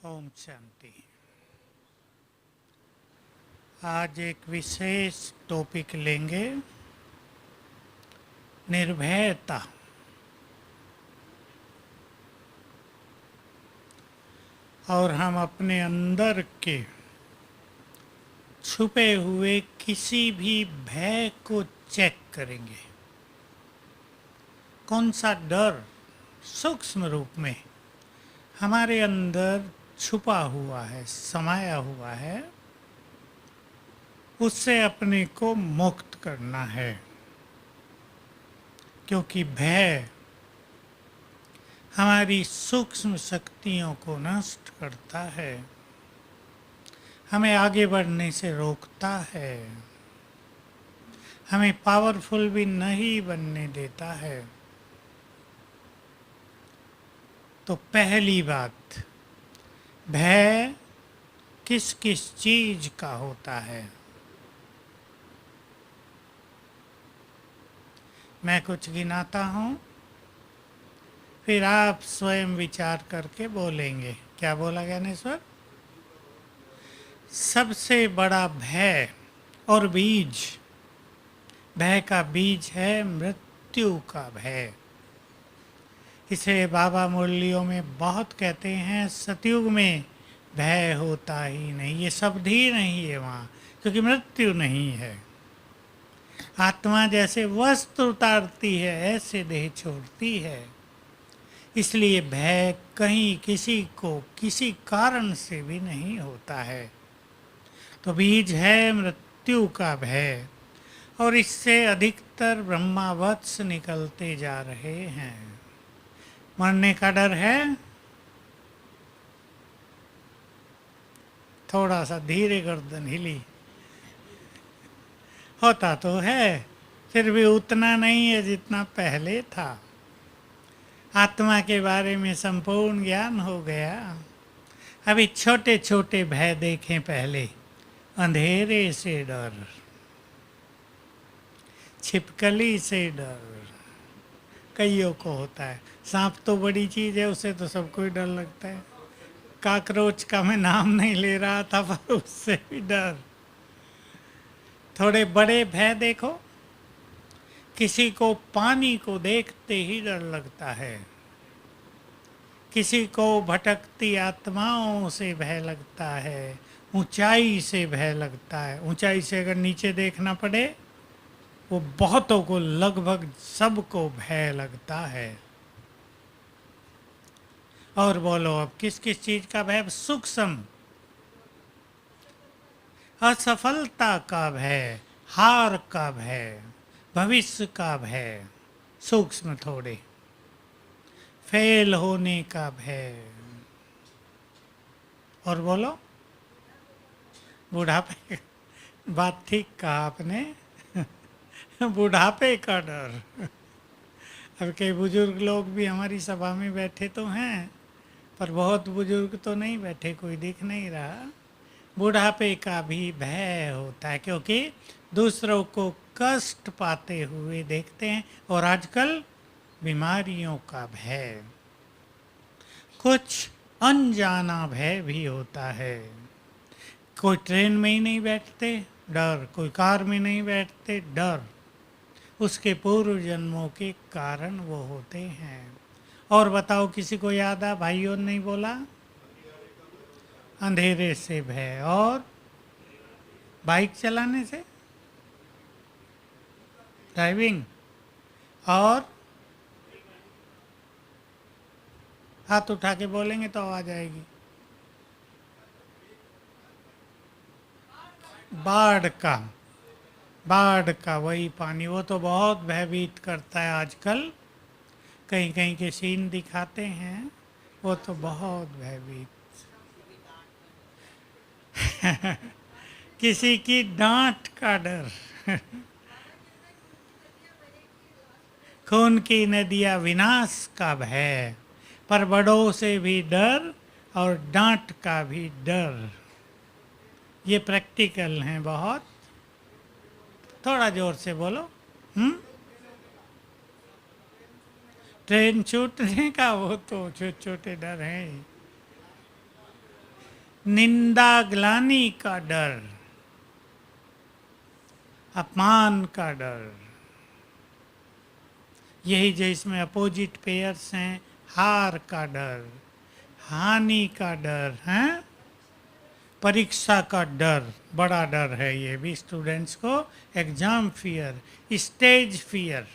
ओम शांति। आज एक विशेष टॉपिक लेंगे, निर्भयता। और हम अपने अंदर के छुपे हुए किसी भी भय को चेक करेंगे। कौन सा डर सूक्ष्म रूप में हमारे अंदर छुपा हुआ है, समाया हुआ है, उससे अपने को मुक्त करना है। क्योंकि भय हमारी सूक्ष्म शक्तियों को नष्ट करता है, हमें आगे बढ़ने से रोकता है, हमें पावरफुल भी नहीं बनने देता है। तो पहली बात, भय किस किस चीज का होता है। मैं कुछ गिनाता हूं, फिर आप स्वयं विचार करके बोलेंगे। क्या बोला ज्ञानेश्वर? सबसे बड़ा भय और बीज, भय का बीज है मृत्यु का भय। इसे बाबा मुरलियों में बहुत कहते हैं, सतयुग में भय होता ही नहीं, ये शब्द ही नहीं है वहाँ, क्योंकि मृत्यु नहीं है। आत्मा जैसे वस्त्र उतारती है ऐसे देह छोड़ती है। इसलिए भय कहीं किसी को किसी कारण से भी नहीं होता है। तो बीज है मृत्यु का भय, और इससे अधिकतर ब्रह्मावत्स निकलते जा रहे हैं। मरने का डर है? थोड़ा सा धीरे गर्दन हिली। होता तो है, फिर भी उतना नहीं है जितना पहले था। आत्मा के बारे में संपूर्ण ज्ञान हो गया। अभी छोटे छोटे भय देखें पहले। अंधेरे से डर, छिपकली से डर कईयों को होता है। सांप तो बड़ी चीज है, उसे तो सबको ही डर लगता है। काकरोच का मैं नाम नहीं ले रहा था, पर उससे भी डर। थोड़े बड़े भय देखो, किसी को पानी को देखते ही डर लगता है, किसी को भटकती आत्माओं से भय लगता है, ऊंचाई से भय लगता है। ऊंचाई से अगर नीचे देखना पड़े, वो बहुतों को, लगभग सबको भय लगता है। और बोलो अब किस किस चीज का भय? सूक्ष्म, असफलता का भय, हार का भय, भविष्य का भय, सूक्ष्म थोड़े, फेल होने का भय। और बोलो बुढ़ापे, बात ठीक कहा आपने, बुढ़ापे का डर। अब कई बुजुर्ग लोग भी हमारी सभा में बैठे तो हैं, पर बहुत बुजुर्ग तो नहीं बैठे, कोई दिख नहीं रहा। बुढ़ापे का भी भय होता है, क्योंकि दूसरों को कष्ट पाते हुए देखते हैं। और आजकल बीमारियों का भय, कुछ अनजाना भय भी होता है। कोई ट्रेन में ही नहीं बैठते, डर। कोई कार में नहीं बैठते, डर। उसके पूर्व जन्मों के कारण वो होते हैं। और बताओ, किसी को याद आ? भाइयों ने नहीं बोला? अंधेरे से भय, और बाइक चलाने से, ड्राइविंग, और हाथ उठा के बोलेंगे तो आवाज आएगी। बाढ़ का, बाढ़ का वही पानी, वो तो बहुत भयभीत करता है आजकल। कहीं कहीं के सीन दिखाते हैं, वो तो बहुत भयभीत। किसी की डांट का डर। खून की नदियाँ, विनाश का भय, पर बड़ों से भी डर और डांट का भी डर। ये प्रैक्टिकल हैं बहुत। थोड़ा जोर से बोलो। ट्रेन छूटने का वो तो छोटे छोटे डर हैं। निंदा ग्लानि का डर, अपमान का डर, यही जो इसमें अपोजिट पेयर्स हैं, हार का डर, हानि का डर है, परीक्षा का डर, बड़ा डर है ये भी स्टूडेंट्स को, एग्जाम फियर, स्टेज फियर।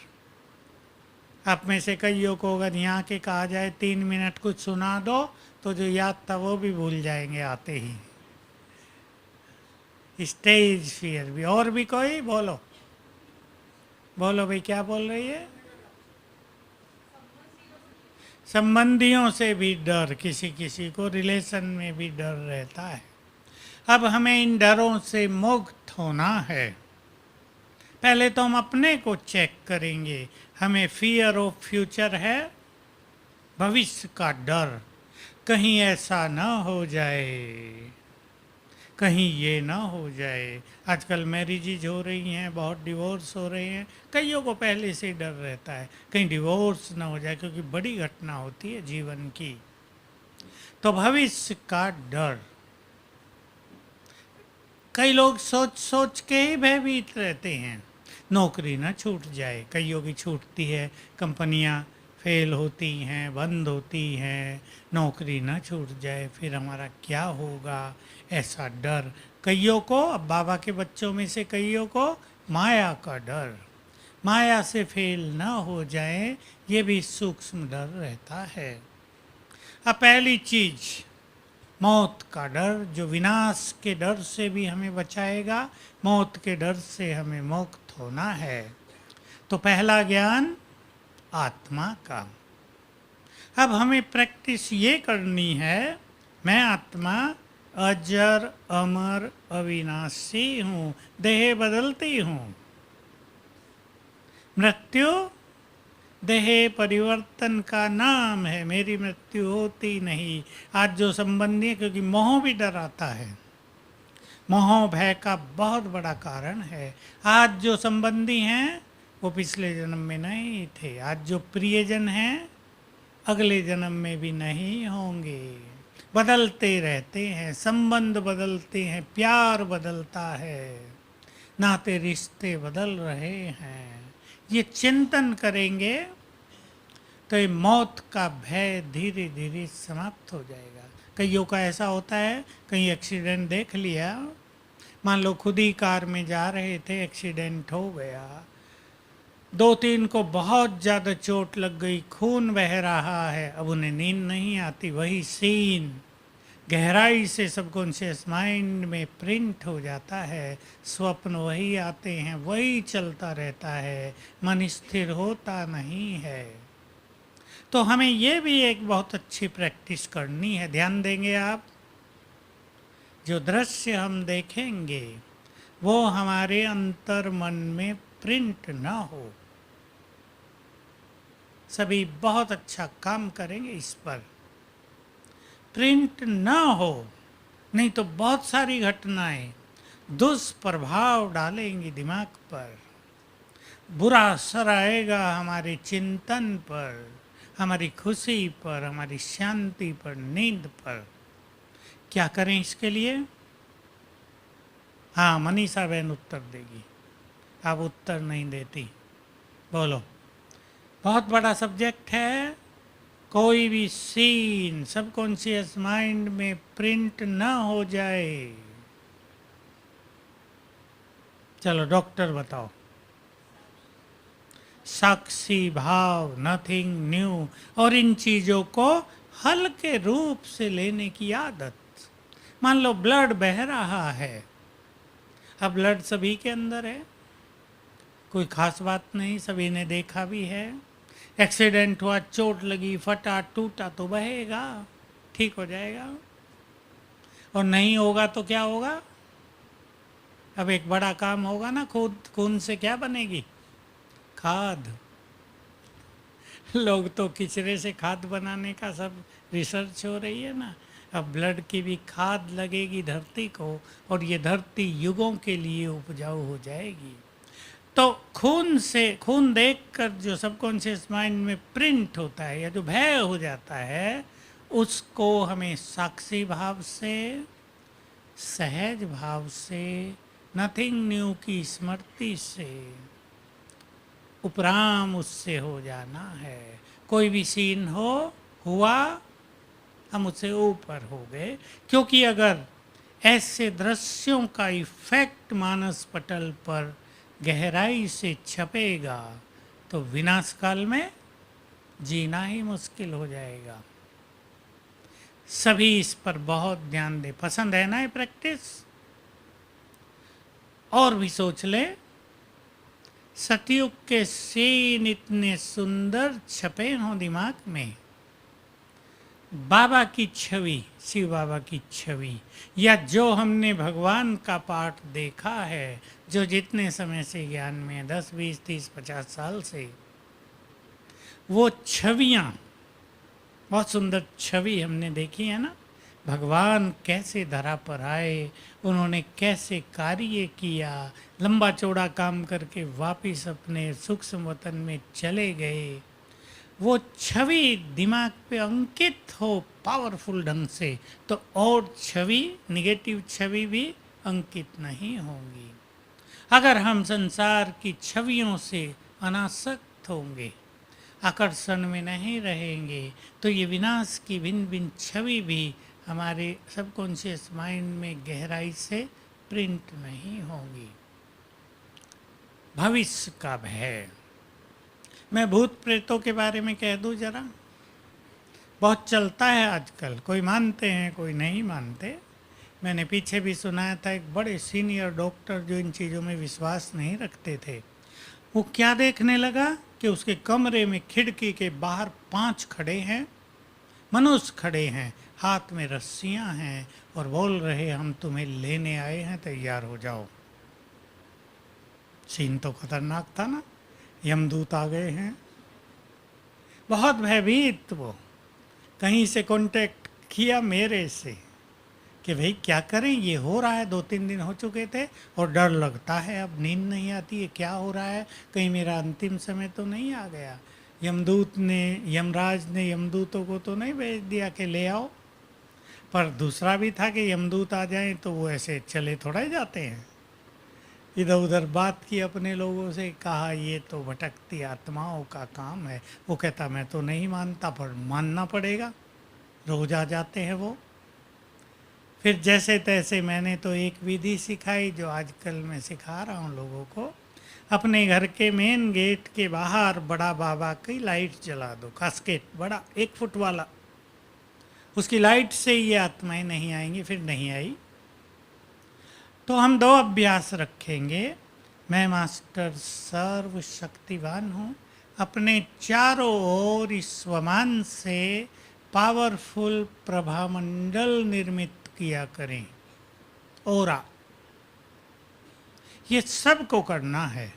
आप में से कईयों को अगर यहाँ के कहा जाए 3 मिनट कुछ सुना दो तो जो याद था वो भी भूल जाएंगे आते ही। स्टेज फियर भी। और भी कोई बोलो, बोलो भाई, क्या बोल रही है? संबंधियों से भी डर, किसी किसी को रिलेशन में भी डर रहता है। अब हमें इन डरों से मुक्त होना है। पहले तो हम अपने को चेक करेंगे। हमें फियर ऑफ फ्यूचर है, भविष्य का डर, कहीं ऐसा ना हो जाए, कहीं ये ना हो जाए। आजकल मैरिजेज हो रही हैं, बहुत डिवोर्स हो रहे हैं, कईयों को पहले से डर रहता है कहीं डिवोर्स ना हो जाए, क्योंकि बड़ी घटना होती है जीवन की। तो भविष्य का डर, कई लोग सोच सोच के ही भयभीत रहते हैं, नौकरी ना छूट जाए। कईयों की छूटती है, कंपनियां फेल होती हैं, बंद होती हैं, नौकरी ना छूट जाए, फिर हमारा क्या होगा, ऐसा डर। कईयों को, अब बाबा के बच्चों में से कईयों को माया का डर, माया से फेल ना हो जाए, ये भी सूक्ष्म डर रहता है। अब पहली चीज मौत का डर, जो विनाश के डर से भी हमें बचाएगा, मौत के डर से हमें मुक्त होना है। तो पहला ज्ञान आत्मा का। अब हमें प्रैक्टिस ये करनी है, मैं आत्मा अजर अमर अविनाशी हूँ, देह बदलती हूँ, मृत्यु देह परिवर्तन का नाम है, मेरी मृत्यु होती नहीं। आज जो संबंधी है, क्योंकि मोह भी डर आता है, मोह भय का बहुत बड़ा कारण है। आज जो संबंधी हैं वो पिछले जन्म में नहीं थे, आज जो प्रियजन हैं अगले जन्म में भी नहीं होंगे। बदलते रहते हैं, संबंध बदलते हैं, प्यार बदलता है, नाते रिश्ते बदल रहे हैं। ये चिंतन करेंगे तो ये मौत का भय धीरे धीरे समाप्त हो जाएगा। कईयों का ऐसा होता है, कहीं एक्सीडेंट देख लिया, मान लो खुद ही कार में जा रहे थे, एक्सीडेंट हो गया, 2-3 को बहुत ज़्यादा चोट लग गई, खून बह रहा है, अब उन्हें नींद नहीं आती, वही सीन गहराई से सबकॉन्शियस माइंड में प्रिंट हो जाता है, स्वप्न वही आते हैं, वही चलता रहता है, मन स्थिर होता नहीं है। तो हमें ये भी एक बहुत अच्छी प्रैक्टिस करनी है। ध्यान देंगे आप, जो दृश्य हम देखेंगे वो हमारे अंतर मन में प्रिंट ना हो। सभी बहुत अच्छा काम करेंगे इस पर, प्रिंट ना हो, नहीं तो बहुत सारी घटनाएं दुष्प्रभाव डालेंगी दिमाग पर, बुरा असर आएगा हमारे चिंतन पर, हमारी खुशी पर, हमारी शांति पर, नींद पर। क्या करें इसके लिए? हाँ, मनीषा बहन उत्तर देगी, आप उत्तर नहीं देती। बोलो। बहुत बड़ा सब्जेक्ट है, कोई भी सीन सबकॉन्शियस माइंड में प्रिंट ना हो जाए। चलो डॉक्टर बताओ। साक्षी भाव, नथिंग न्यू, और इन चीजों को हल्के रूप से लेने की आदत। मान लो ब्लड बह रहा है, अब ब्लड सभी के अंदर है, कोई खास बात नहीं, सभी ने देखा भी है। एक्सीडेंट हुआ, चोट लगी, फटा टूटा तो बहेगा, ठीक हो जाएगा। और नहीं होगा तो क्या होगा? अब एक बड़ा काम होगा ना, खून से क्या बनेगी? खाद। लोग तो किचरे से खाद बनाने का सब रिसर्च हो रही है ना। अब ब्लड की भी खाद लगेगी धरती को, और ये धरती युगों के लिए उपजाऊ हो जाएगी। तो खून से, खून देखकर जो सबकॉन्शियस माइंड में प्रिंट होता है, या जो भय हो जाता है, उसको हमें साक्षी भाव से सहज भाव से, नथिंग न्यू की स्मृति से उपराम उससे हो जाना है। कोई भी सीन हो, हुआ, हम उससे ऊपर हो गए। क्योंकि अगर ऐसे दृश्यों का इफेक्ट मानस पटल पर गहराई से छपेगा तो विनाश काल में जीना ही मुश्किल हो जाएगा। सभी इस पर बहुत ध्यान दें। पसंद है ना ये प्रैक्टिस? और भी सोच ले। सतयुग के सीन इतने सुंदर छपे हों दिमाग में। बाबा की छवि, शिव बाबा की छवि, या जो हमने भगवान का पाठ देखा है, जो जितने समय से ज्ञान में 10, 20, 30, 50 साल से, वो छवियाँ, बहुत सुंदर छवि हमने देखी है ना। भगवान कैसे धरा पर आए, उन्होंने कैसे कार्य किया, लंबा चौड़ा काम करके वापिस अपने सूक्ष्म वतन में चले गए। वो छवि दिमाग पे अंकित हो पावरफुल ढंग से, तो और छवि, निगेटिव छवि भी अंकित नहीं होंगी। अगर हम संसार की छवियों से अनासक्त होंगे, आकर्षण में नहीं रहेंगे, तो ये विनाश की भिन्न भिन्न छवि भी हमारे सबकॉन्शियस माइंड में गहराई से प्रिंट नहीं होंगी। भविष्य का भय। मैं भूत प्रेतों के बारे में कह दूं जरा। बहुत चलता है आजकल, कोई मानते हैं कोई नहीं मानते। मैंने पीछे भी सुनाया था, एक बड़े सीनियर डॉक्टर जो इन चीज़ों में विश्वास नहीं रखते थे, वो क्या देखने लगा कि उसके कमरे में खिड़की के बाहर 5 खड़े हैं, मनुष्य खड़े हैं, हाथ में रस्सियां हैं और बोल रहे हम तुम्हें लेने आए हैं, तैयार हो जाओ। सीन तो खतरनाक था ना। यमदूत आ गए हैं। बहुत भयभीत वो। कहीं से कांटेक्ट किया मेरे से कि भाई क्या करें, ये हो रहा है, 2-3 दिन हो चुके थे और डर लगता है, अब नींद नहीं आती है, क्या हो रहा है, कहीं मेरा अंतिम समय तो नहीं आ गया। यमराज ने यमदूतों को तो नहीं भेज दिया कि ले आओ, पर दूसरा भी था कि यमदूत आ जाएं तो वो ऐसे चले थोड़ा ही जाते हैं। इधर उधर बात की अपने लोगों से, कहा ये तो भटकती आत्माओं का काम है। वो कहता मैं तो नहीं मानता, पर मानना पड़ेगा, रोज आ जाते हैं वो। फिर जैसे तैसे मैंने तो एक विधि सिखाई जो आजकल मैं सिखा रहा हूँ लोगों को। अपने घर के मेन गेट के बाहर बड़ा बाबा की लाइट जला दो, कास्केट बड़ा 1 फुट वाला। उसकी लाइट से ये आत्माएं नहीं आएंगी। फिर नहीं आई तो हम 2 अभ्यास रखेंगे। मैं मास्टर सर्वशक्तिवान हूँ, अपने चारों ओर इस स्वमान से पावरफुल प्रभामंडल निर्मित किया करें। ओरा, ये सब को करना है।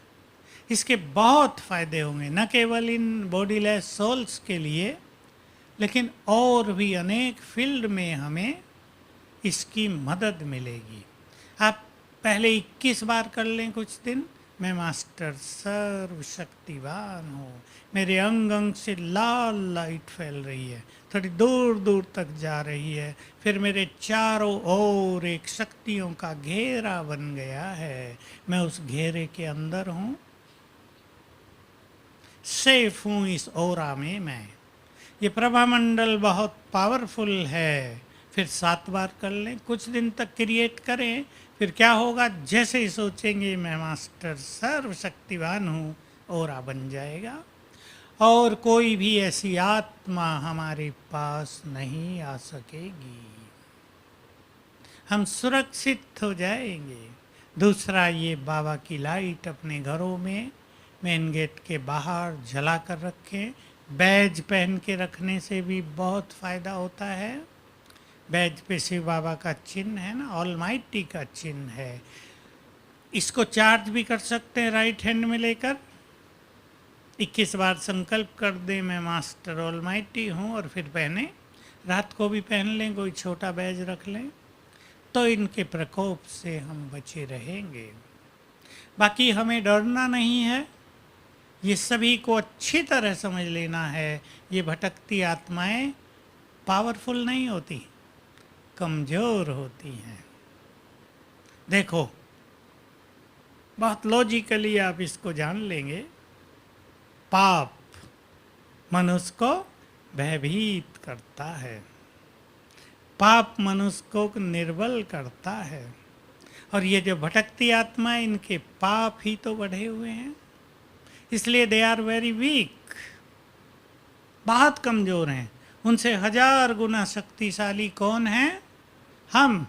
इसके बहुत फायदे होंगे, न केवल इन बॉडीलेस सोल्स के लिए, लेकिन और भी अनेक फील्ड में हमें इसकी मदद मिलेगी। आप पहले 21 बार कर लें कुछ दिन। मैं मास्टर सर्वशक्तिवान हूँ। मेरे अंग अंग से लाल लाइट फैल रही है, थोड़ी दूर दूर तक जा रही है। फिर मेरे चारों ओर एक शक्तियों का घेरा बन गया है। मैं उस घेरे के अंदर हूँ, सेफ हूँ इस ओरा में मैं। ये प्रभामंडल बहुत पावरफुल है। फिर 7 बार कर लें, कुछ दिन तक क्रिएट करें। फिर क्या होगा, जैसे ही सोचेंगे मैं मास्टर सर्वशक्तिवान हूँ, ओरा बन जाएगा और कोई भी ऐसी आत्मा हमारे पास नहीं आ सकेगी। हम सुरक्षित हो जाएंगे। दूसरा, ये बाबा की लाइट अपने घरों में मेन गेट के बाहर जला कर रखें। बैज पहन के रखने से भी बहुत फ़ायदा होता है। बैज पे शिव बाबा का चिन्ह है ना, ऑलमाइटी का चिन्ह है। इसको चार्ज भी कर सकते हैं राइट हैंड में लेकर। 21 बार संकल्प कर दें मैं मास्टर ऑलमाइटी हूँ और फिर पहने। रात को भी पहन लें, कोई छोटा बैज रख लें, तो इनके प्रकोप से हम बचे रहेंगे। बाकी हमें डरना नहीं है। ये सभी को अच्छी तरह समझ लेना है। ये भटकती आत्माएं पावरफुल नहीं होती, कमज़ोर होती हैं। देखो, बहुत लॉजिकली आप इसको जान लेंगे। पाप मनुष्य को भयभीत करता है, पाप मनुष्य को निर्बल करता है। और ये जो भटकती आत्मा है, इनके पाप ही तो बढ़े हुए हैं, इसलिए दे आर वेरी वीक, बहुत कमजोर हैं। उनसे 1000 गुना शक्तिशाली कौन है? हम।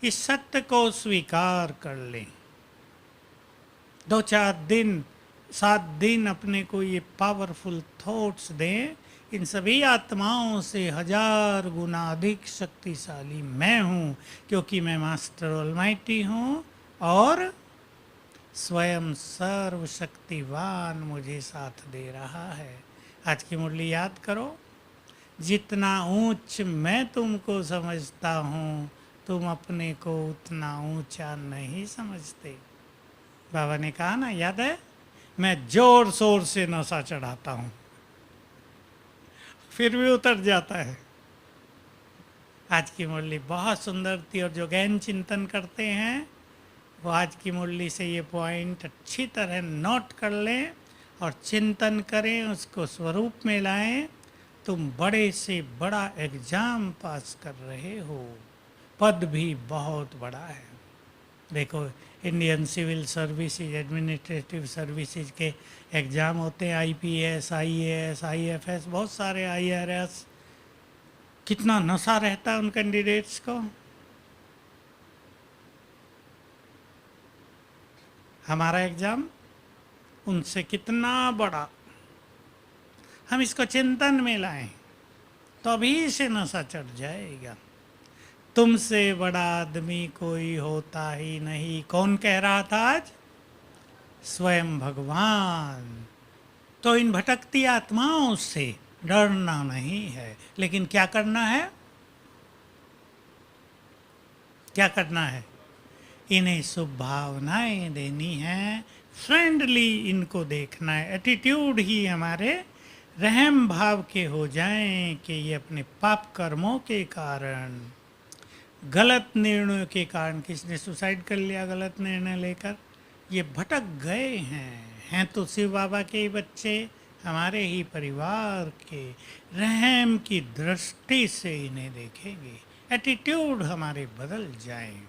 इस सत्य को स्वीकार कर लें। 2-4 दिन 7 दिन अपने को ये पावरफुल थॉट्स दें, इन सभी आत्माओं से 1000 गुना अधिक शक्तिशाली मैं हूँ, क्योंकि मैं मास्टर ऑलमाइटी हूँ और स्वयं सर्वशक्तिवान मुझे साथ दे रहा है। आज की मुरली याद करो, जितना ऊंच मैं तुमको समझता हूँ, तुम अपने को उतना ऊंचा नहीं समझते। बाबा ने कहा ना, याद है? मैं जोर शोर से नशा चढ़ाता हूँ, फिर भी उतर जाता है। आज की मुरली बहुत सुंदर थी, और जो गहन चिंतन करते हैं वो आज की मुरली से ये पॉइंट अच्छी तरह नोट कर लें और चिंतन करें, उसको स्वरूप में लाएं। तुम बड़े से बड़ा एग्जाम पास कर रहे हो, पद भी बहुत बड़ा है। देखो, Indian civil services, administrative services के एग्ज़ाम होते हैं, IPS, IAS, IFS, बहुत सारे IRS। कितना नशा रहता है उन कैंडिडेट्स को। हमारा एग्ज़ाम उनसे कितना बड़ा। हम इसको चिंतन में लाएं तो अभी से नशा चढ़ जाएगा। तुमसे बड़ा आदमी कोई होता ही नहीं। कौन कह रहा था आज? स्वयं भगवान। तो इन भटकती आत्माओं से डरना नहीं है, लेकिन क्या करना है? क्या करना है? इन्हें शुभ भावनाएं देनी है, फ्रेंडली इनको देखना है। एटीट्यूड ही हमारे रहम भाव के हो जाएं कि ये अपने पाप कर्मों के कारण, गलत निर्णयों के कारण, किसने सुसाइड कर लिया गलत निर्णय लेकर, ये भटक गए हैं तो शिव बाबा के ही बच्चे, हमारे ही परिवार के। रहम की दृष्टि से इन्हें देखेंगे, एटीट्यूड हमारे बदल जाएं।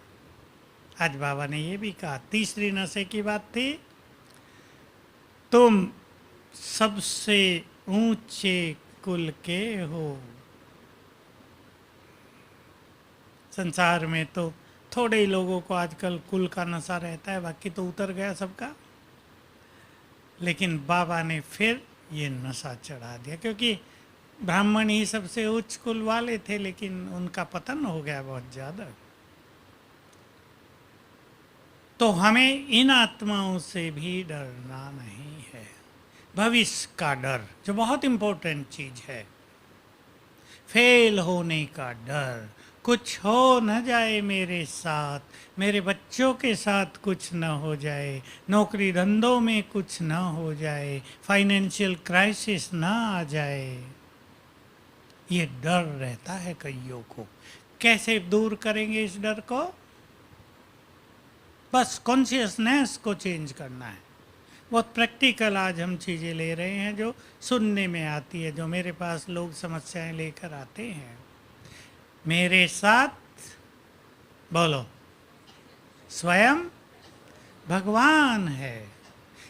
आज बाबा ने ये भी कहा, तीसरी नशे की बात थी, तुम सबसे ऊंचे कुल के हो। संसार में तो थोड़े ही लोगों को आजकल कुल का नशा रहता है, बाकी तो उतर गया सबका। लेकिन बाबा ने फिर ये नशा चढ़ा दिया, क्योंकि ब्राह्मण ही सबसे उच्च कुल वाले थे, लेकिन उनका पतन हो गया बहुत ज़्यादा। तो हमें इन आत्माओं से भी डरना नहीं है। भविष्य का डर जो बहुत इम्पोर्टेंट चीज़ है, फेल होने का डर, कुछ हो न जाए मेरे साथ, मेरे बच्चों के साथ कुछ न हो जाए, नौकरी धंधों में कुछ न हो जाए, फाइनेंशियल क्राइसिस ना आ जाए, ये डर रहता है कईयों को। कैसे दूर करेंगे इस डर को? बस कॉन्शियसनेस को चेंज करना है। बहुत प्रैक्टिकल आज हम चीज़ें ले रहे हैं जो सुनने में आती है, जो मेरे पास लोग समस्याएं लेकर आते हैं। मेरे साथ बोलो, स्वयं भगवान है,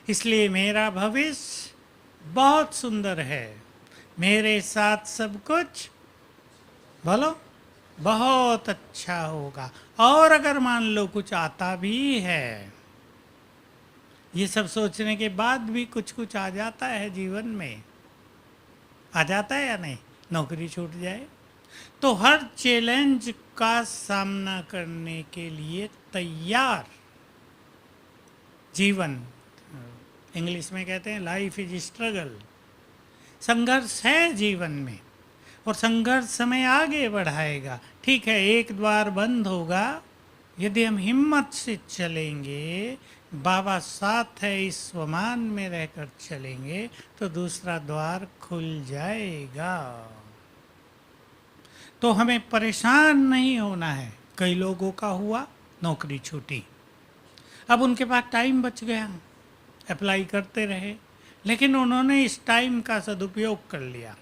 इसलिए मेरा भविष्य बहुत सुंदर है। मेरे साथ सब कुछ बोलो बहुत अच्छा होगा। और अगर मान लो कुछ आता भी है, ये सब सोचने के बाद भी कुछ कुछ आ जाता है जीवन में, आ जाता है या नहीं? नौकरी छूट जाए तो हर चैलेंज का सामना करने के लिए तैयार जीवन, इंग्लिश में कहते हैं लाइफ इज स्ट्रगल, संघर्ष है जीवन में, और संघर्ष हमें आगे बढ़ाएगा। ठीक है, एक द्वार बंद होगा, यदि हम हिम्मत से चलेंगे, बाबा साथ है इस स्वमान में रहकर चलेंगे, तो दूसरा द्वार खुल जाएगा। तो हमें परेशान नहीं होना है। कई लोगों का हुआ, नौकरी छूटी। अब उनके पास टाइम बच गया, अप्लाई करते रहे, लेकिन उन्होंने इस टाइम का सदुपयोग कर लिया।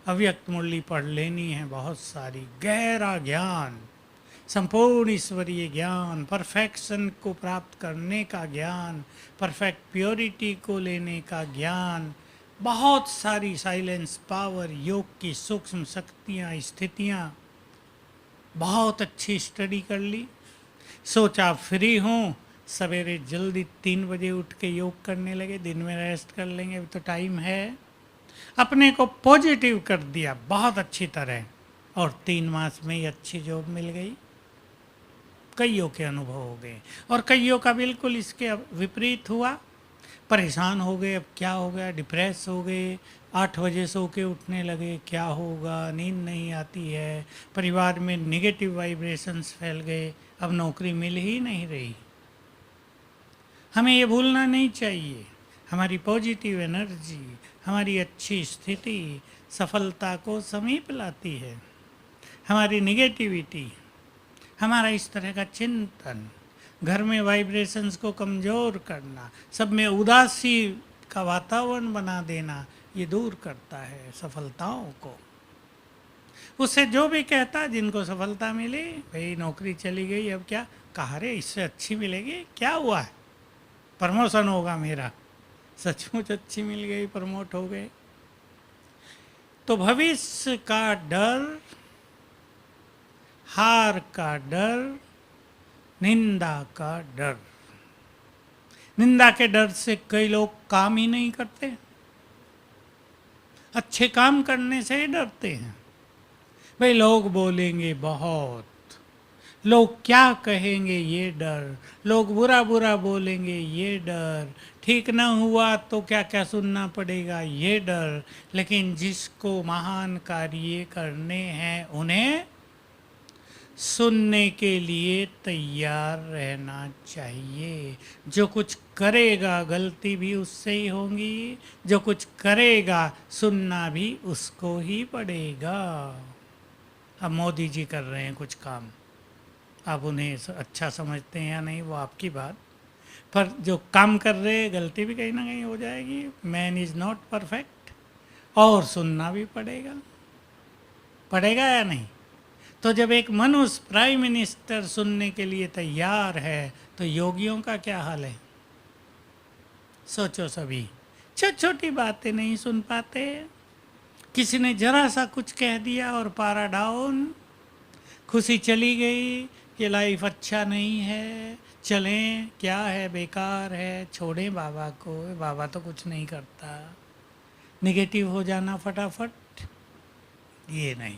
अव्यक्त मुरली पढ़ लेनी है बहुत सारी, गहरा ज्ञान, संपूर्ण ईश्वरीय ज्ञान, परफेक्शन को प्राप्त करने का ज्ञान, परफेक्ट प्योरिटी को लेने का ज्ञान, बहुत सारी साइलेंस पावर, योग की सूक्ष्म शक्तियाँ, स्थितियाँ, बहुत अच्छी स्टडी कर ली। सोचा फ्री हूँ, सवेरे जल्दी 3 बजे उठ के योग करने लगे, दिन में रेस्ट कर लेंगे, अभी तो टाइम है। अपने को पॉजिटिव कर दिया बहुत अच्छी तरह, और 3 मास में ही अच्छी जॉब मिल गई। कईयों के अनुभव हो गए, और कईयों का बिल्कुल इसके विपरीत हुआ। परेशान हो गए, अब क्या हो गया, डिप्रेस हो गए, 8 बजे सो के उठने लगे, क्या होगा, नींद नहीं आती है, परिवार में नेगेटिव वाइब्रेशंस फैल गए, अब नौकरी मिल ही नहीं रही। हमें ये भूलना नहीं चाहिए, हमारी पॉजिटिव एनर्जी, हमारी अच्छी स्थिति सफलता को समीप लाती है। हमारी निगेटिविटी, हमारा इस तरह का चिंतन, घर में वाइब्रेशंस को कमज़ोर करना, सब में उदासी का वातावरण बना देना, ये दूर करता है सफलताओं को। उससे जो भी कहता, जिनको सफलता मिली, भाई नौकरी चली गई, अब क्या, कहा रे इससे अच्छी मिलेगी, क्या हुआ है, प्रमोशन होगा मेरा, सचमुच अच्छी मिल गई, प्रमोट हो गए। तो भविष्य का डर, हार का डर, निंदा का डर, निंदा के डर से कई लोग काम ही नहीं करते, अच्छे काम करने से ही डरते हैं। भाई लोग बोलेंगे बहुत, लोग क्या कहेंगे ये डर, लोग बुरा बुरा बोलेंगे ये डर, ठीक ना हुआ तो क्या क्या सुनना पड़ेगा ये डर। लेकिन जिसको महान कार्य करने हैं उन्हें सुनने के लिए तैयार रहना चाहिए। जो कुछ करेगा गलती भी उससे ही होगी, जो कुछ करेगा सुनना भी उसको ही पड़ेगा। अब मोदी जी कर रहे हैं कुछ काम, आप उन्हें अच्छा समझते हैं या नहीं वो आपकी बात, पर जो काम कर रहे हैं गलती भी कहीं ना कहीं हो जाएगी। मैन इज़ नॉट परफेक्ट, और सुनना भी पड़ेगा, पड़ेगा या नहीं। तो जब एक मनुष्य प्राइम मिनिस्टर सुनने के लिए तैयार है, तो योगियों का क्या हाल है। सोचो, सभी छोटी छोटी बातें नहीं सुन पाते, किसी ने जरा सा कुछ कह दिया और पारा डाउन, खुशी चली गई, ये लाइफ अच्छा नहीं है, चलें, क्या है, बेकार है, छोड़ें बाबा को, बाबा तो कुछ नहीं करता, निगेटिव हो जाना फटाफट, ये नहीं।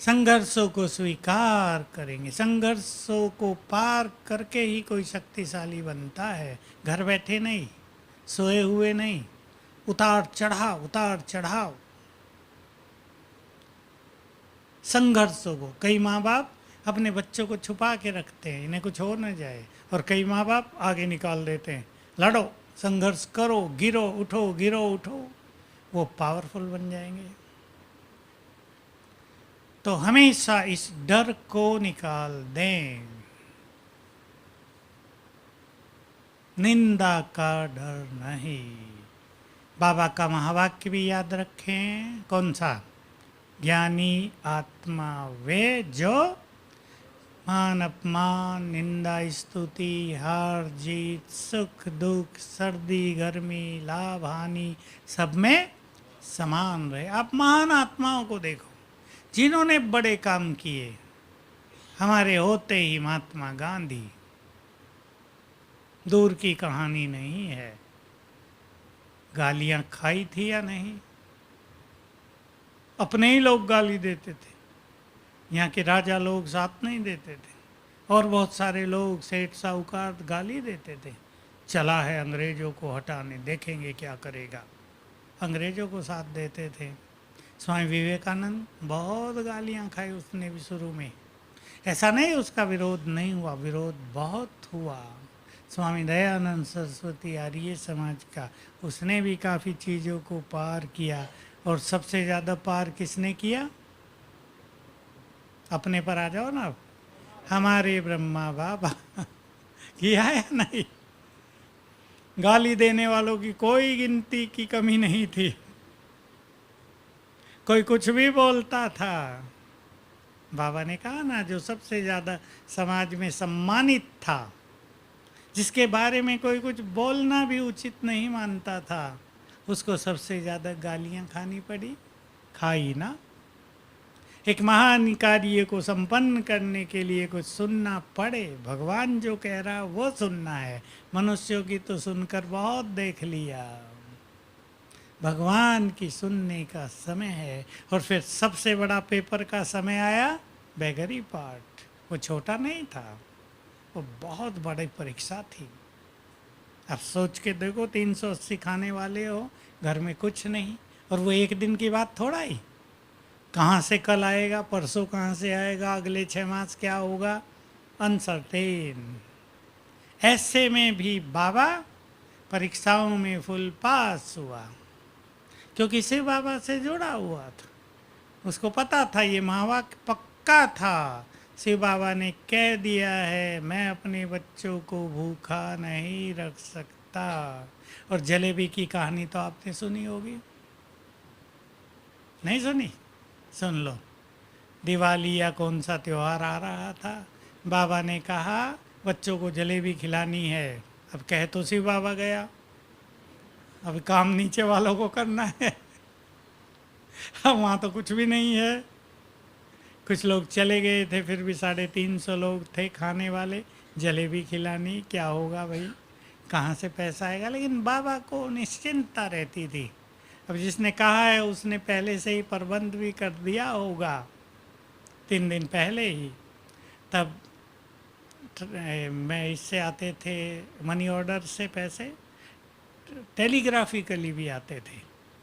संघर्षों को स्वीकार करेंगे, संघर्षों को पार करके ही कोई शक्तिशाली बनता है, घर बैठे नहीं, सोए हुए नहीं, उतार चढ़ाव उतार चढ़ाव। संघर्षों को, कई माँ बाप अपने बच्चों को छुपा के रखते हैं, इन्हें कुछ हो न जाए, और कई माँ बाप आगे निकाल देते हैं, लड़ो, संघर्ष करो, गिरो उठो, गिरो उठो, वो पावरफुल बन जाएंगे। तो हमेशा इस डर को निकाल दें, निंदा का डर नहीं। बाबा का महावाक्य भी याद रखें, कौन सा, ज्ञानी आत्मा वे जो मान अपमान, निंदा स्तुति, हार जीत, सुख दुख, सर्दी गर्मी, लाभ हानि सब में समान रहे। आप महान आत्माओं को देखो जिन्होंने बड़े काम किए, हमारे होते ही महात्मा गांधी, दूर की कहानी नहीं है। गालियां खाई थी या नहीं, अपने ही लोग गाली देते थे, यहाँ के राजा लोग साथ नहीं देते थे, और बहुत सारे लोग सेठ साहूकार गाली देते थे। चला है अंग्रेजों को हटाने, देखेंगे क्या करेगा, अंग्रेजों को साथ देते थे। स्वामी विवेकानंद बहुत गालियाँ खाई उसने भी शुरू में, ऐसा नहीं उसका विरोध नहीं हुआ, विरोध बहुत हुआ। स्वामी दयानंद सरस्वती आर्य समाज का, उसने भी काफ़ी चीज़ों को पार किया, और सबसे ज़्यादा पार किसने किया, अपने पर आ जाओ ना, हमारे ब्रह्मा बाबा किया है या नहीं? गाली देने वालों की कोई गिनती की कमी नहीं थी, कोई कुछ भी बोलता था। बाबा ने कहा ना, जो सबसे ज़्यादा समाज में सम्मानित था, जिसके बारे में कोई कुछ बोलना भी उचित नहीं मानता था, उसको सबसे ज़्यादा गालियाँ खानी पड़ी। खाई ना। एक महान कार्य को संपन्न करने के लिए कुछ सुनना पड़े, भगवान जो कह रहा वो सुनना है। मनुष्यों की तो सुनकर बहुत देख लिया, भगवान की सुनने का समय है। और फिर सबसे बड़ा पेपर का समय आया, बेगरी पाठ। वो छोटा नहीं था, वो बहुत बड़ी परीक्षा थी। अब सोच के देखो, 380 खाने वाले हो, घर में कुछ नहीं, और वो एक दिन की बात थोड़ा ही। कहाँ से कल आएगा, परसों कहाँ से आएगा, अगले 6 मास क्या होगा, अनसर्टेन। ऐसे में भी बाबा परीक्षाओं में फुल पास हुआ, क्योंकि शिव बाबा से जुड़ा हुआ था। उसको पता था, ये महावाक्य पक्का था। शिव बाबा ने कह दिया है, मैं अपने बच्चों को भूखा नहीं रख सकता। और जलेबी की कहानी तो आपने सुनी होगी, नहीं सुनी? सुन लो। दिवाली या कौन सा त्यौहार आ रहा था, बाबा ने कहा बच्चों को जलेबी खिलानी है। अब कह तो शिव बाबा गया, अब काम नीचे वालों को करना है। अब वहाँ तो कुछ भी नहीं है। कुछ लोग चले गए थे, फिर भी 350 लोग थे खाने वाले। जलेबी खिलानी, क्या होगा भाई, कहाँ से पैसा आएगा? लेकिन बाबा को निश्चिंतता रहती थी। अब जिसने कहा है उसने पहले से ही प्रबंध भी कर दिया होगा, 3 दिन पहले ही। तब मैं इससे आते थे मनी ऑर्डर से पैसे, टेलीग्राफिकली भी आते थे।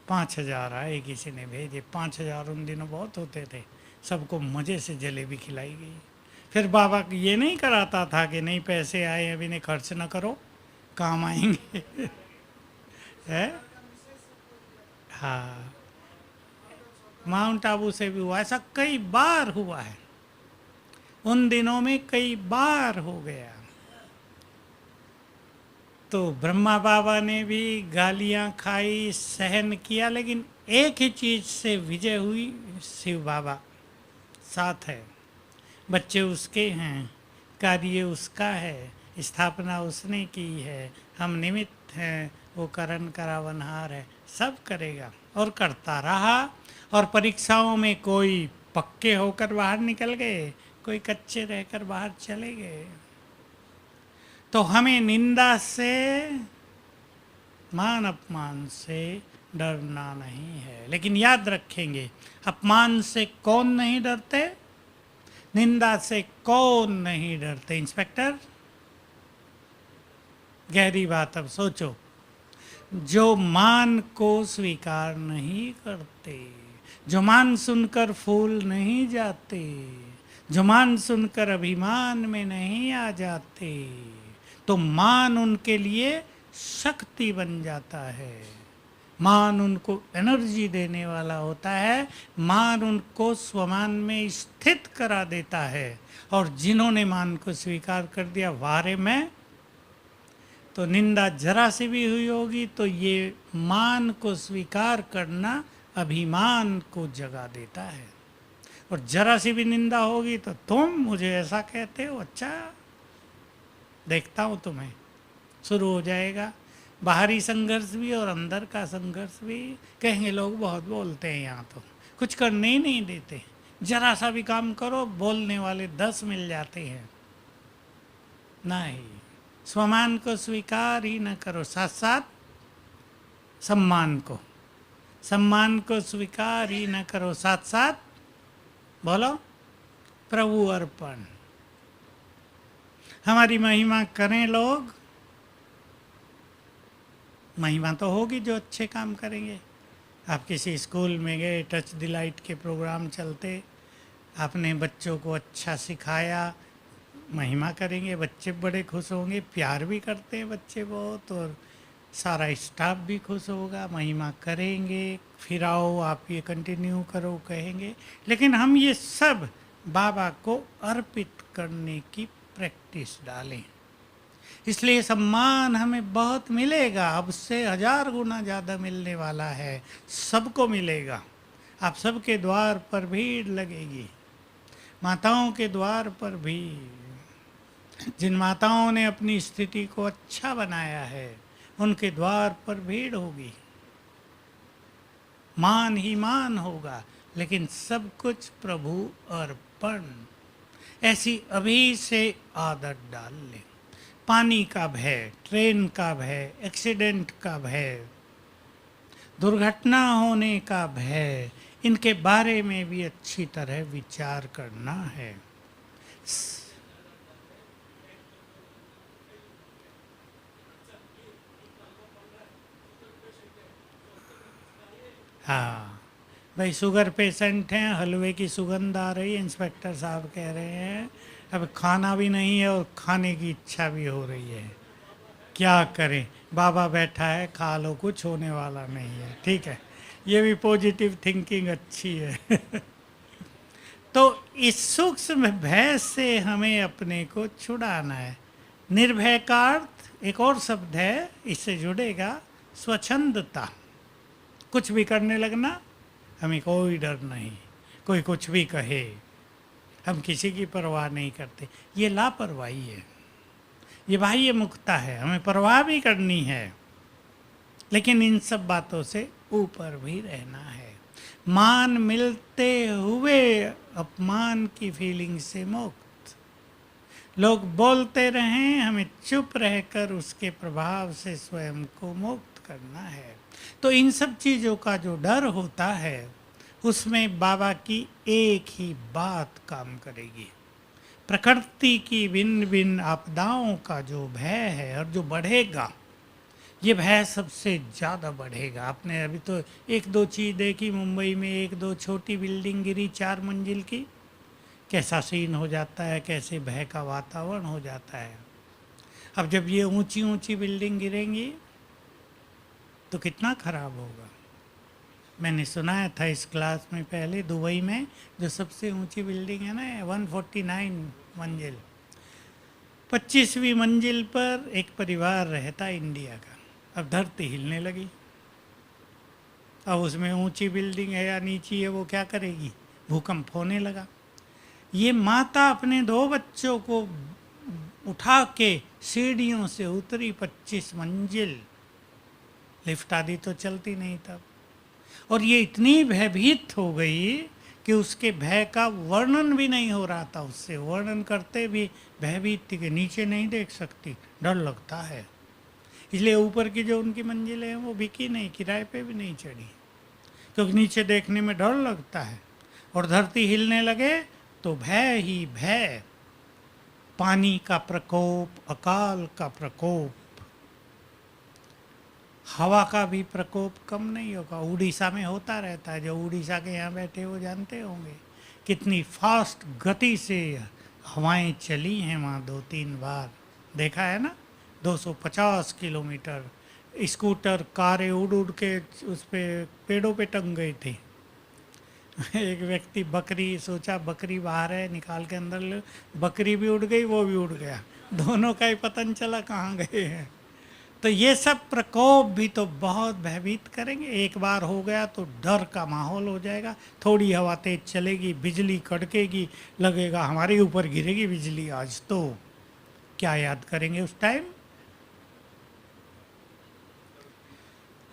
5,000 आए, किसी ने भेजे 5,000। उन दिनों बहुत होते थे। सबको मज़े से जलेबी खिलाई गई। फिर बाबा ये नहीं कराता था कि नहीं पैसे आए अभी नहीं खर्च ना करो, काम आएंगे। है, हाँ। माउंट आबू से भी हुआ, ऐसा कई बार हुआ है। उन दिनों में कई बार हो गया। तो ब्रह्मा बाबा ने भी गालियां खाई, सहन किया, लेकिन एक ही चीज से विजय हुई, शिव बाबा साथ है। बच्चे उसके हैं, कार्य उसका है, स्थापना उसने की है, हम निमित्त हैं, वो करण करावनहार है, सब करेगा और करता रहा। और परीक्षाओं में कोई पक्के होकर बाहर निकल गए, कोई कच्चे रहकर बाहर चले गए। तो हमें निंदा से, मान अपमान से डरना नहीं है। लेकिन याद रखेंगे, अपमान से कौन नहीं डरते, निंदा से कौन नहीं डरते। इंस्पेक्टर, गहरी बात अब सोचो। जो मान को स्वीकार नहीं करते, जो मान सुनकर फूल नहीं जाते, जो मान सुनकर अभिमान में नहीं आ जाते, तो मान उनके लिए शक्ति बन जाता है। मान उनको एनर्जी देने वाला होता है। मान उनको स्वमान में स्थित करा देता है। और जिन्होंने मान को स्वीकार कर दिया, वारे में तो निंदा जरा सी भी हुई होगी तो ये मान को स्वीकार करना अभिमान को जगा देता है। और जरा सी भी निंदा होगी तो तुम मुझे ऐसा कहते हो, अच्छा देखता हूँ तुम्हें, शुरू हो जाएगा। बाहरी संघर्ष भी और अंदर का संघर्ष भी। कहेंगे लोग बहुत बोलते हैं, यहाँ तो कुछ करने ही नहीं देते, जरा सा भी काम करो बोलने वाले 10 मिल जाते हैं। नहीं, स्वमान को स्वीकार ही न करो, साथ साथ सम्मान को, सम्मान को स्वीकार ही न करो, साथ साथ बोलो प्रभु अर्पण। हमारी महिमा करें लोग, महिमा तो होगी जो अच्छे काम करेंगे। आप किसी स्कूल में गए, टच द लाइट के प्रोग्राम चलते, आपने बच्चों को अच्छा सिखाया, महिमा करेंगे, बच्चे बड़े खुश होंगे, प्यार भी करते हैं बच्चे बहुत, और सारा स्टाफ भी खुश होगा, महिमा करेंगे, फिर आओ आप ये कंटिन्यू करो कहेंगे। लेकिन हम ये सब बाबा को अर्पित करने की प्रैक्टिस डालें। इसलिए सम्मान हमें बहुत मिलेगा, अब से 1000 गुना ज़्यादा मिलने वाला है, सबको मिलेगा। आप सबके द्वार पर भीड़ लगेगी, माताओं के द्वार पर भी। जिन माताओं ने अपनी स्थिति को अच्छा बनाया है उनके द्वार पर भीड़ होगी, मान ही मान होगा, लेकिन सब कुछ प्रभु अर्पण। ऐसी अभी से आदत डाल लें। पानी का भय, ट्रेन का भय, एक्सीडेंट का भय, दुर्घटना होने का भय, इनके बारे में भी अच्छी तरह विचार करना है। हाँ भाई, शुगर पेशेंट हैं, हलवे की सुगंध आ रही है, इंस्पेक्टर साहब कह रहे हैं अब खाना भी नहीं है और खाने की इच्छा भी हो रही है, क्या करें। बाबा बैठा है, खा लो, कुछ होने वाला नहीं है। ठीक है, ये भी पॉजिटिव थिंकिंग अच्छी है। तो इस सूक्ष्म भय से हमें अपने को छुड़ाना है। निर्भय का अर्थ एक और शब्द है, इससे जुड़ेगा स्वच्छंदता। कुछ भी करने लगना, हमें कोई डर नहीं, कोई कुछ भी कहे, हम किसी की परवाह नहीं करते। ये लापरवाही है, ये बाह्य मुक्ता है। हमें परवाह भी करनी है, लेकिन इन सब बातों से ऊपर भी रहना है। मान मिलते हुए अपमान की फीलिंग से मुक्त। लोग बोलते रहें, हमें चुप रहकर उसके प्रभाव से स्वयं को मुक्त करना है। तो इन सब चीज़ों का जो डर होता है, उसमें बाबा की एक ही बात काम करेगी। प्रकृति की भिन्न भिन्न आपदाओं का जो भय है और जो बढ़ेगा, ये भय सबसे ज़्यादा बढ़ेगा। आपने अभी तो एक दो चीज़ देखी, मुंबई में एक दो छोटी बिल्डिंग गिरी 4 मंजिल की, कैसा सीन हो जाता है, कैसे भय का वातावरण हो जाता है। अब जब ये ऊंची ऊंची बिल्डिंग गिरेंगी तो कितना खराब होगा। मैंने सुनाया था इस क्लास में पहले, दुबई में जो सबसे ऊंची बिल्डिंग है ना, 149 मंजिल, 25वीं मंजिल पर एक परिवार रहता इंडिया का। अब धरती हिलने लगी, अब उसमें ऊंची बिल्डिंग है या नीची है, वो क्या करेगी, भूकंप होने लगा। ये माता अपने 2 बच्चों को उठा के सीढ़ियों से उतरी 25 मंजिल, लिफ्ट आदि तो चलती नहीं तब, और ये इतनी भयभीत हो गई कि उसके भय का वर्णन भी नहीं हो रहा था उससे। वर्णन करते भी भयभीत थी कि नीचे नहीं देख सकती, डर लगता है। इसलिए ऊपर की जो उनकी मंजिलें हैं वो बिकी नहीं, किराए पे भी नहीं चढ़ी, क्योंकि नीचे देखने में डर लगता है। और धरती हिलने लगे तो भय ही भय, पानी का प्रकोप, अकाल का प्रकोप, हवा का भी प्रकोप कम नहीं होगा। उड़ीसा में होता रहता है, जो उड़ीसा के यहाँ बैठे वो जानते होंगे कितनी फास्ट गति से हवाएं चली हैं वहाँ, 2-3 बार देखा है ना। 250 किलोमीटर स्कूटर, कारें उड़ उड़ के उस पे पेड़ों पे टंग गई थी। एक व्यक्ति बकरी, सोचा बकरी बाहर है, निकाल के अंदर ले, बकरी भी उड़ गई, वो भी उड़ गया, दोनों का ही पता नहीं चला कहाँ गए हैं। तो ये सब प्रकोप भी तो बहुत भयभीत करेंगे। एक बार हो गया तो डर का माहौल हो जाएगा। थोड़ी हवा तेज चलेगी, बिजली कड़केगी, लगेगा हमारे ऊपर गिरेगी बिजली आज तो। क्या याद करेंगे उस टाइम?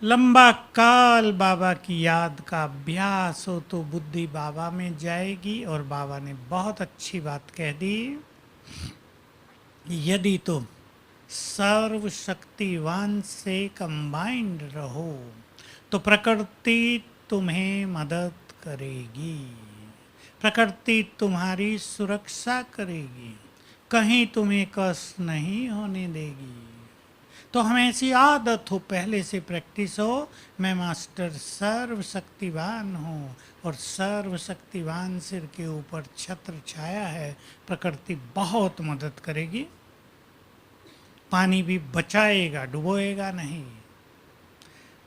लंबा काल बाबा की याद का अभ्यास हो तो बुद्धि बाबा में जाएगी। और बाबा ने बहुत अच्छी बात कह दी, यदि तुम सर्वशक्तिवान से कंबाइंड रहो तो प्रकृति तुम्हें मदद करेगी, प्रकृति तुम्हारी सुरक्षा करेगी, कहीं तुम्हें कष्ट नहीं होने देगी। तो हमें ऐसी आदत हो, पहले से प्रैक्टिस हो, मैं मास्टर सर्वशक्तिवान हूँ और सर्वशक्तिवान सिर के ऊपर छत्र छाया है, प्रकृति बहुत मदद करेगी। पानी भी बचाएगा, डुबोएगा नहीं।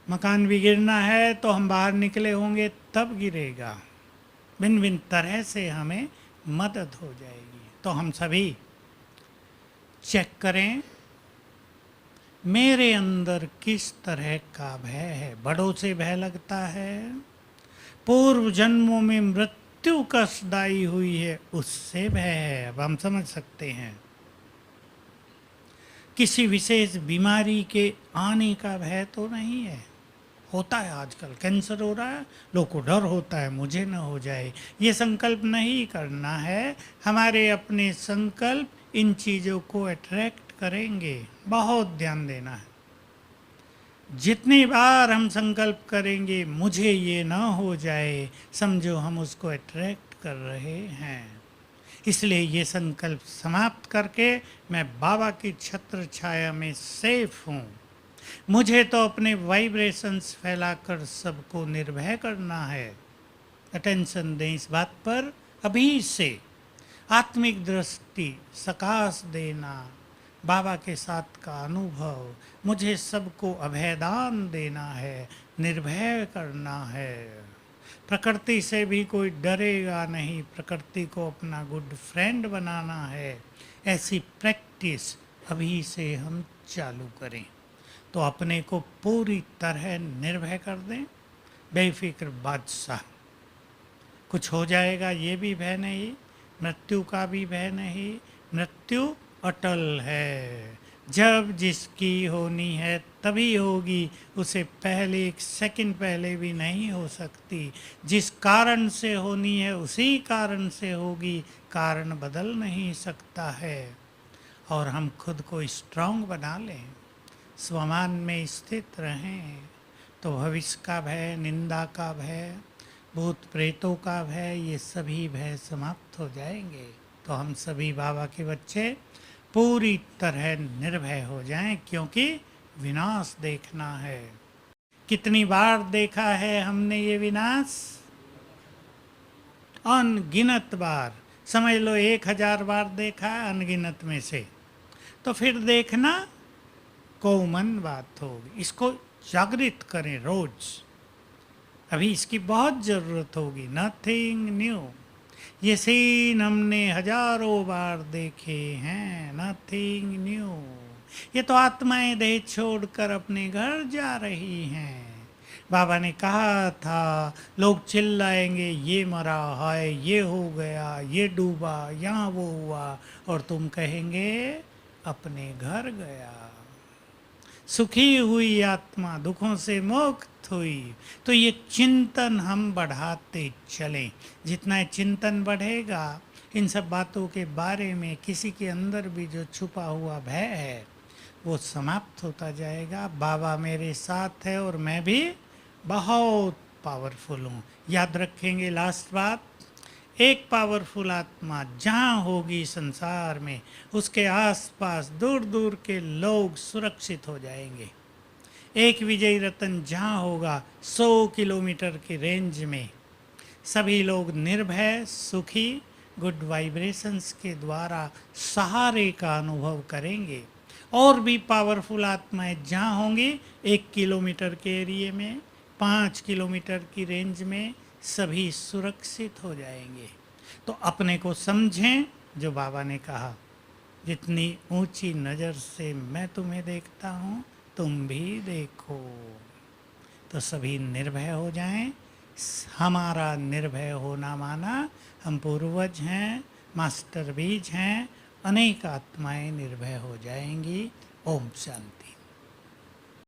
मकान भी गिरना है तो हम बाहर निकले होंगे तब गिरेगा। भिन्न भिन्न तरह से हमें मदद हो जाएगी। तो हम सभी चेक करें मेरे अंदर किस तरह का भय है। बड़ों से भय लगता है, पूर्व जन्मों में मृत्यु कष्टदायी हुई है उससे भय है। अब हम समझ सकते हैं। किसी विशेष बीमारी के आने का भय तो नहीं है। होता है, आजकल कैंसर हो रहा है, लोग को डर होता है मुझे न हो जाए। ये संकल्प नहीं करना है। हमारे अपने संकल्प इन चीज़ों को अट्रैक्ट करेंगे। बहुत ध्यान देना है। जितनी बार हम संकल्प करेंगे मुझे ये ना हो जाए, समझो हम उसको अट्रैक्ट कर रहे हैं। इसलिए ये संकल्प समाप्त करके मैं बाबा की छत्र छाया में सेफ हूँ। मुझे तो अपने वाइब्रेशंस फैलाकर सबको निर्भय करना है। अटेंशन दें इस बात पर अभी से। आत्मिक दृष्टि, सकाश देना, बाबा के साथ का अनुभव, मुझे सबको अभयदान देना है, निर्भय करना है। प्रकृति से भी कोई डरेगा नहीं, प्रकृति को अपना गुड फ्रेंड बनाना है। ऐसी प्रैक्टिस अभी से हम चालू करें तो अपने को पूरी तरह निर्भय कर दें। बेफिक्र बादशाह, कुछ हो जाएगा ये भी भय नहीं, मृत्यु का भी भय नहीं। मृत्यु अटल है, जब जिसकी होनी है तभी होगी, उसे पहले एक सेकंड पहले भी नहीं हो सकती। जिस कारण से होनी है उसी कारण से होगी, कारण बदल नहीं सकता है। और हम खुद को स्ट्रांग बना लें, स्वमान में स्थित रहें तो भविष्य का भय, निंदा का भय, भूत प्रेतों का भय, ये सभी भय समाप्त हो जाएंगे। तो हम सभी बाबा के बच्चे पूरी तरह निर्भय हो जाएं, क्योंकि विनाश देखना है। कितनी बार देखा है हमने ये विनाश? अनगिनत बार। समझ लो 1000 बार देखा है अनगिनत में से। तो फिर देखना कॉमन बात होगी। इसको जागृत करें रोज। अभी इसकी बहुत ज़रूरत होगी। Nothing new. ये सीन हमने हजारों बार देखे हैं। Nothing new. ये तो आत्माएं देह छोड़कर अपने घर जा रही हैं। बाबा ने कहा था लोग चिल्लाएंगे ये मरा है, ये हो गया, ये डूबा, यहाँ वो हुआ, और तुम कहेंगे अपने घर गया। सुखी हुई आत्मा दुखों से मुक्त हुई। तो ये चिंतन हम बढ़ाते चलें। जितना चिंतन बढ़ेगा इन सब बातों के बारे में, किसी के अंदर भी जो छुपा हुआ भय है वो समाप्त होता जाएगा। बाबा मेरे साथ है और मैं भी बहुत पावरफुल हूँ। याद रखेंगे लास्ट बात, एक पावरफुल आत्मा जहाँ होगी संसार में, उसके आसपास दूर दूर के लोग सुरक्षित हो जाएंगे। एक विजयी रतन जहाँ होगा 100 किलोमीटर की रेंज में सभी लोग निर्भय, सुखी, गुड वाइब्रेशंस के द्वारा सहारे का अनुभव करेंगे। और भी पावरफुल आत्माएं जहाँ होंगी 1 किलोमीटर के एरिए में, 5 किलोमीटर की रेंज में, सभी सुरक्षित हो जाएंगे। तो अपने को समझें, जो बाबा ने कहा, जितनी ऊंची नज़र से मैं तुम्हें देखता हूँ तुम भी देखो। तो सभी निर्भय हो जाएं। हमारा निर्भय होना माना हम पूर्वज हैं, मास्टर बीज हैं, अनेक आत्माएं निर्भय हो जाएंगी। ओम शांति।